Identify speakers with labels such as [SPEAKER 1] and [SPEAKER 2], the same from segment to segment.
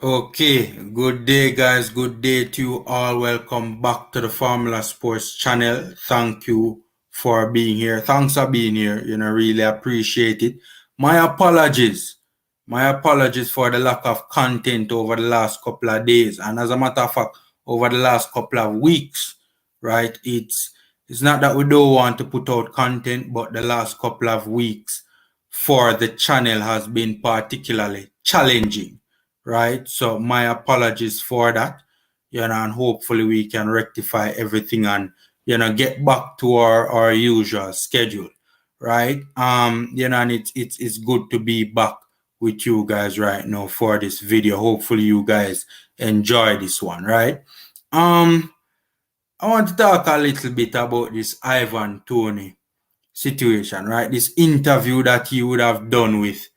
[SPEAKER 1] Okay, good day, guys. Good day to you all. Welcome back to the Formula Sports channel. Thank you for being here. Thanks for being here. Really appreciate it. My apologies. My apologies for the lack of content over the last couple of days. And as a matter of fact, over the last couple of weeks, right? It's not that we don't want to put out content, but the last couple of weeks for the channel has been particularly challenging, right? So my apologies for that, and hopefully we can rectify everything and, get back to our usual schedule, right? And it's good to be back with you guys right now for this video. Hopefully you guys enjoy this one, right? I want to talk a little bit about this Ivan Toney situation, right? This interview that he would have done with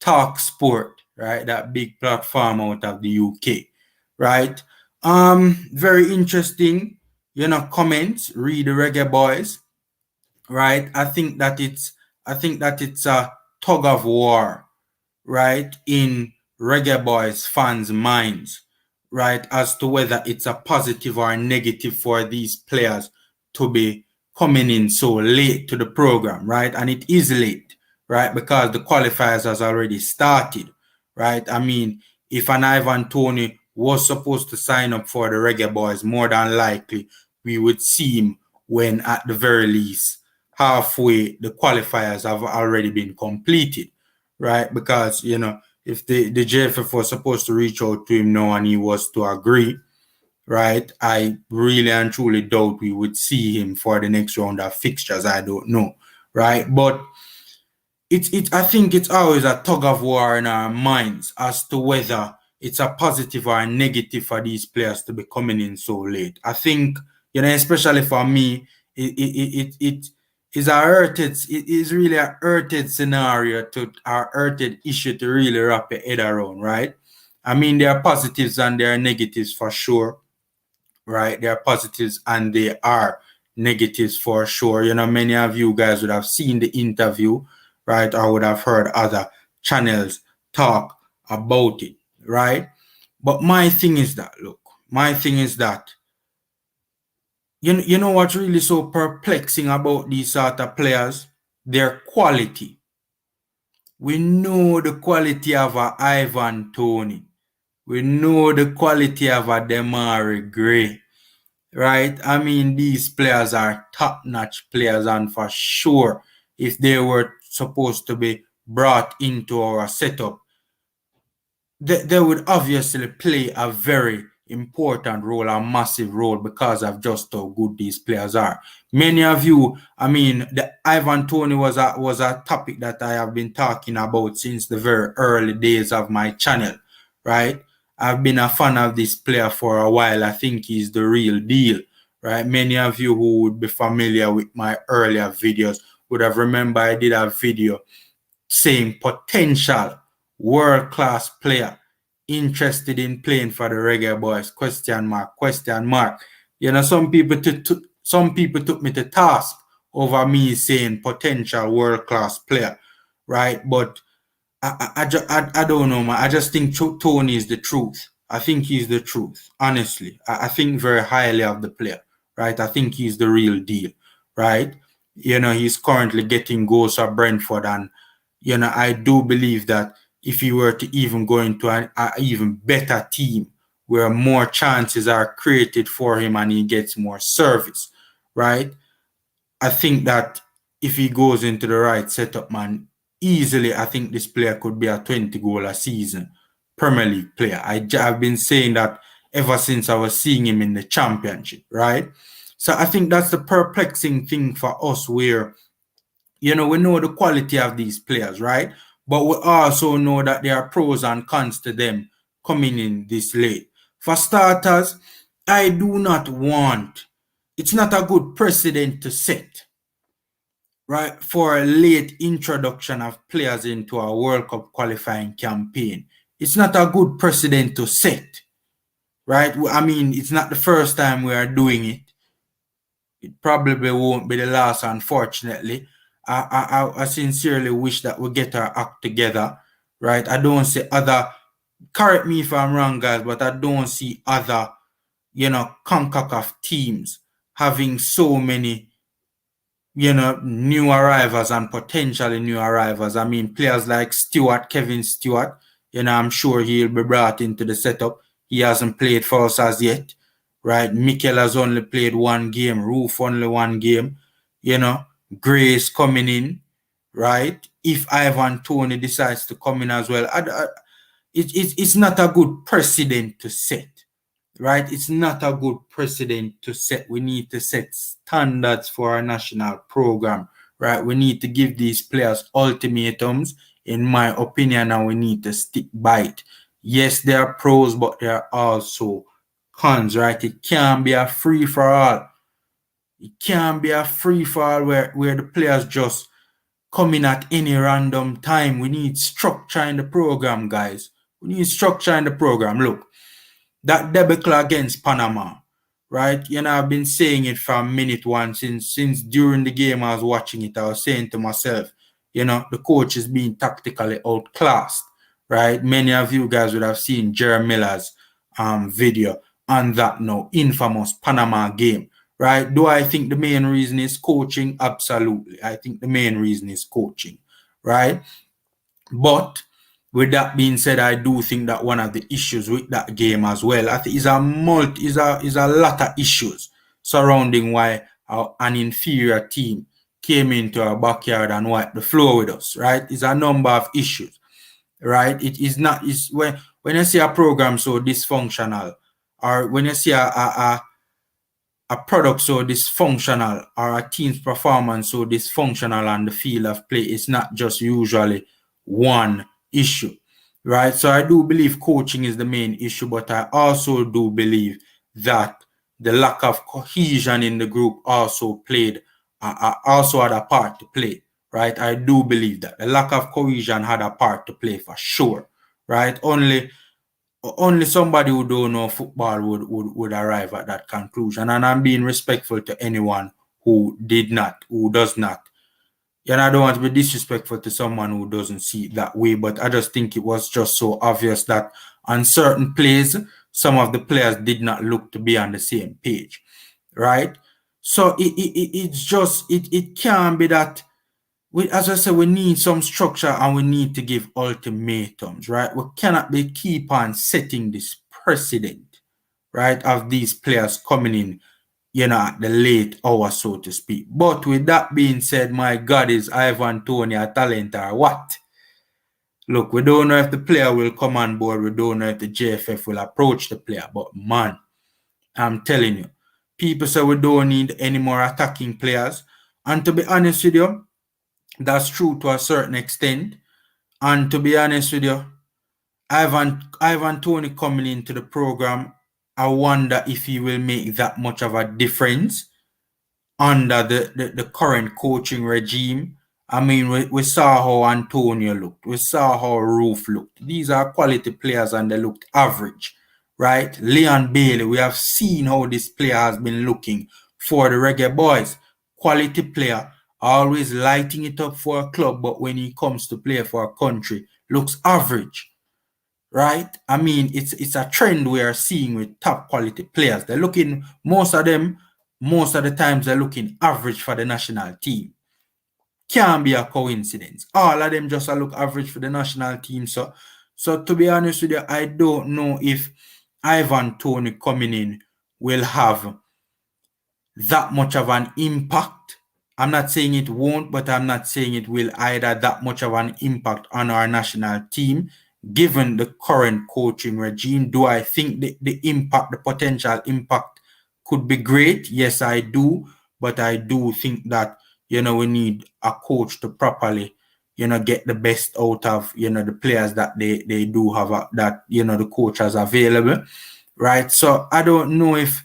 [SPEAKER 1] Talk Sport, right? That big platform out of the UK, right? Very interesting, comments. Read the Reggae Boyz, right? I think that it's a tug of war, right, in Reggae Boyz fans' minds, right, as to whether it's a positive or a negative for these players to be coming in so late to the program, right? And it is late, right, because the qualifiers has already started, right? I mean, if an Ivan Toney was supposed to sign up for the Reggae Boyz, more than likely we would see him when, at the very least, halfway the qualifiers have already been completed, right? Because, if the JFF was supposed to reach out to him now and he was to agree, right, I really and truly doubt we would see him for the next round of fixtures. I don't know, right? But I think it's always a tug of war in our minds as to whether it's a positive or a negative for these players to be coming in so late. I think, especially for me, it is really a hurted scenario to a hurted issue to really wrap your head around, right? I mean, there are positives and there are negatives for sure, right? There are positives and there are negatives for sure. Many of you guys would have seen the interview, right? Or would have heard other channels talk about it, right? But my thing is that, you know what's really so perplexing about these sort of players? Their quality. We know the quality of a Ivan Toney. We know the quality of a Demarai Gray, right? I mean, these players are top-notch players, and for sure, if they were supposed to be brought into our setup, they would obviously play a very important role, a massive role, because of just how good these players are. Many of you, I mean, the Ivan Toney was a topic that I have been talking about since the very early days of my channel, right? I've been a fan of this player for a while. I think he's the real deal, right? Many of you who would be familiar with my earlier videos would have remembered I did a video saying potential world-class player interested in playing for the Reggae Boyz, question mark, question mark. Some people took me to task over me saying potential world-class player, right? But I don't know, man. I just think Toney is the truth. I think he's the truth, honestly. I think very highly of the player, right? I think he's the real deal, right? He's currently getting goals for Brentford, and I do believe that if he were to even go into an even better team where more chances are created for him and he gets more service, right? I think that if he goes into the right setup, man, easily I think this player could be a 20-goal a season Premier League player. I've been saying that ever since I was seeing him in the Championship, right? So I think that's the perplexing thing for us where, we know the quality of these players, right? But we also know that there are pros and cons to them coming in this late. For starters, I do not want, it's not a good precedent to set, right, for a late introduction of players into a World Cup qualifying campaign. It's not a good precedent to set, right? I mean, it's not the first time we are doing it. It probably won't be the last, unfortunately. I sincerely wish that we get our act together, right? I don't see other correct me if I'm wrong, guys, but I don't see other, CONCACAF teams having so many, new arrivals and potentially new arrivals. I mean, players like Kevin Stewart, I'm sure he'll be brought into the setup. He hasn't played for us as yet, right? Mikel has only played one game, Roof only one game, Grace coming in, right? If Ivan Toney decides to come in as well, it's not a good precedent to set, right? It's not a good precedent to set. We need to set standards for our national program, right? We need to give these players ultimatums, in my opinion, and we need to stick by it. Yes, there are pros, but there are also cons, right? It can't be a free for all. It can't be a free for all where the players just come in at any random time. We need structure in the program, guys. We need structure in the program. Look, that debacle against Panama, right? I've been saying it from minute one since during the game I was watching it. I was saying to myself, the coach is being tactically outclassed, right? Many of you guys would have seen Jerry Miller's video on that now infamous Panama game, right? Do I think the main reason is coaching? Absolutely. I think the main reason is coaching, right? But with that being said, I do think that one of the issues with that game as well, I think is a lot of issues surrounding why an inferior team came into our backyard and wiped the floor with us, right? It's a number of issues, right? It is not, is when you see a program so dysfunctional, or when you see a product so dysfunctional, or a team's performance so dysfunctional on the field of play, it's not just usually one issue, right? So I do believe coaching is the main issue, but I also do believe that the lack of cohesion in the group also also had a part to play, right? I do believe that the lack of cohesion had a part to play for sure, right? Only somebody who don't know football would arrive at that conclusion. And I'm being respectful to anyone who does not. And I don't want to be disrespectful to someone who doesn't see it that way, but I just think it was just so obvious that on certain plays, some of the players did not look to be on the same page, right? So it can't be that, as I said, we need some structure and we need to give ultimatums, right? We cannot keep on setting this precedent, right, of these players coming in, at the late hour, so to speak. But with that being said, my God, is Ivan Toney a talent or what? Look, we don't know if the player will come on board. We don't know if the JFF will approach the player. But man, I'm telling you, people say we don't need any more attacking players. And to be honest with you, that's true to a certain extent. And to be honest with you, Ivan Toney coming into the program, I wonder if he will make that much of a difference under the current coaching regime. I mean, we saw how Antonio looked. We saw how Roof looked. These are quality players and they looked average, right? Leon Bailey, we have seen how this player has been looking for the Reggae Boyz. Quality player, always lighting it up for a club, but when he comes to play for a country, looks average, right? I mean, it's a trend we are seeing with top quality players. They're looking, most of the times they're looking average for the national team. Can't be a coincidence. All of them just look average for the national team. So to be honest with you, I don't know if Ivan Toney coming in will have that much of an impact. I'm not saying it won't, but I'm not saying it will either, that much of an impact on our national team, given the current coaching regime. Do I think the impact, the potential impact could be great? Yes, I do. But I do think that, we need a coach to properly, get the best out of, the players that they do have, that, the coach has available, right? So I don't know if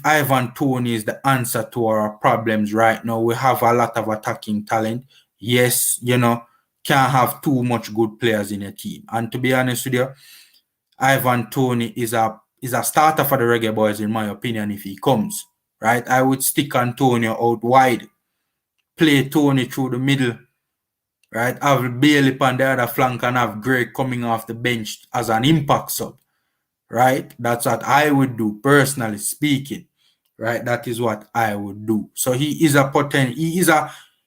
[SPEAKER 1] Ivan Toney is the answer to our problems right now. We have a lot of attacking talent. Yes, can't have too much good players in a team. And to be honest with you, Ivan Toney is a starter for the Reggae Boyz, in my opinion, if he comes, right? I would stick Antonio out wide, play Toney through the middle, right? Have Bailey on the other flank and have Gray coming off the bench as an impact sub, right? That's what I would do, personally speaking, right? That is what I would do. So he is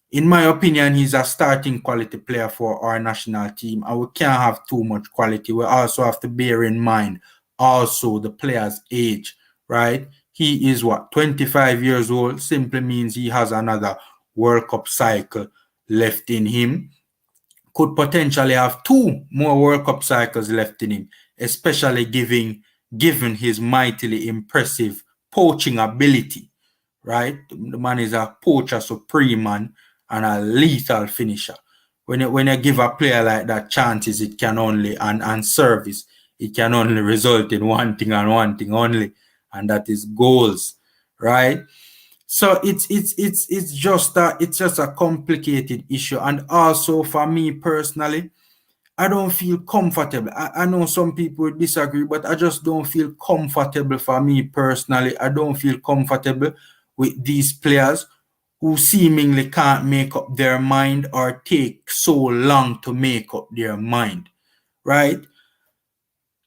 [SPEAKER 1] in my opinion, he's a starting quality player for our national team, and we can't have too much quality. We also have to bear in mind also the player's age, right? He is 25 years old, simply means he has another World Cup cycle left in him. Could potentially have 2 more World Cup cycles left in him, especially given his mightily impressive poaching ability, right? The man is a poacher supreme man and a lethal finisher. When you give a player like that chances, it can only, and service, it can only result in one thing and one thing only, and that is goals, right? So it's just a complicated issue. And also for me personally, I don't feel comfortable. I know some people disagree, but I just don't feel comfortable. For me personally, I don't feel comfortable with these players who seemingly can't make up their mind or take so long to make up their mind, right?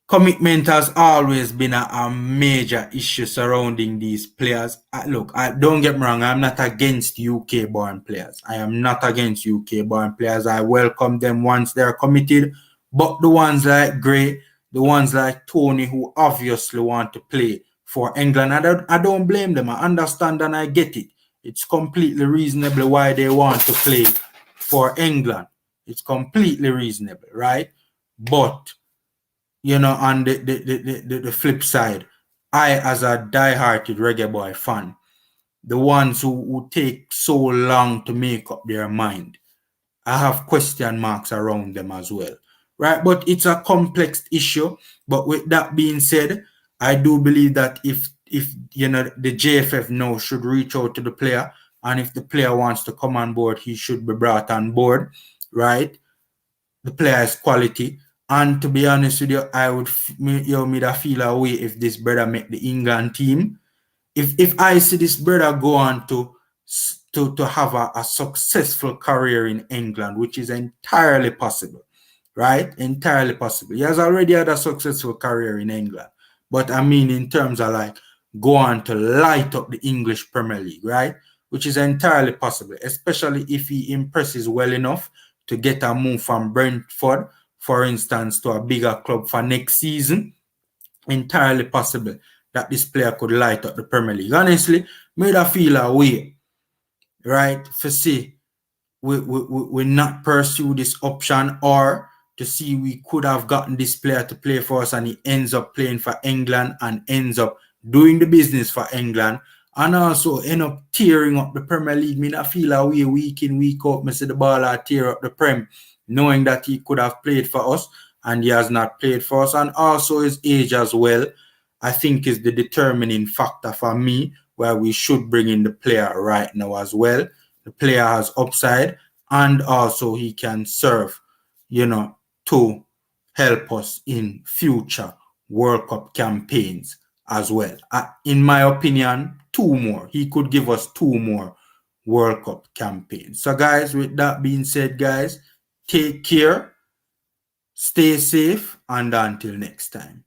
[SPEAKER 1] Commitment has always been a major issue surrounding these players. Look, don't get me wrong, I'm not against UK-born players. I am not against UK-born players. I welcome them once they're committed. But the ones like Gray, the ones like Toney, who obviously want to play for England, I don't blame them. I understand and I get it. It's completely reasonable why they want to play for England. It's completely reasonable, right? But on the flip side, I, as a die-hearted reggae boy fan, the ones who take so long to make up their mind, I have question marks around them as well, right? But it's a complex issue. But with that being said, I do believe that if the JFF now should reach out to the player, and if the player wants to come on board, he should be brought on board, right? The player is quality. And to be honest with you, I would feel away if this brother make the England team. If I see this brother go on to have a successful career in England, which is entirely possible, right? Entirely possible. He has already had a successful career in England. But I mean, in terms of like go on to light up the English Premier League, right? Which is entirely possible, especially if he impresses well enough to get a move from Brentford, for instance, to a bigger club for next season. Entirely possible that this player could light up the Premier League. Honestly, made I feel a way, right? For see, we not pursue this option, or to see we could have gotten this player to play for us and he ends up playing for England and ends up doing the business for England and also end up tearing up the Premier League. Me not feel a way week in, week out, me see the ball tear up the Prem, knowing that he could have played for us and he has not played for us. And also his age as well, I think, is the determining factor for me where we should bring in the player right now as well. The player has upside and also he can serve, to help us in future World Cup campaigns as well. In my opinion, 2 more. He could give us 2 more World Cup campaigns. So guys, with that being said, guys, take care, stay safe, and until next time.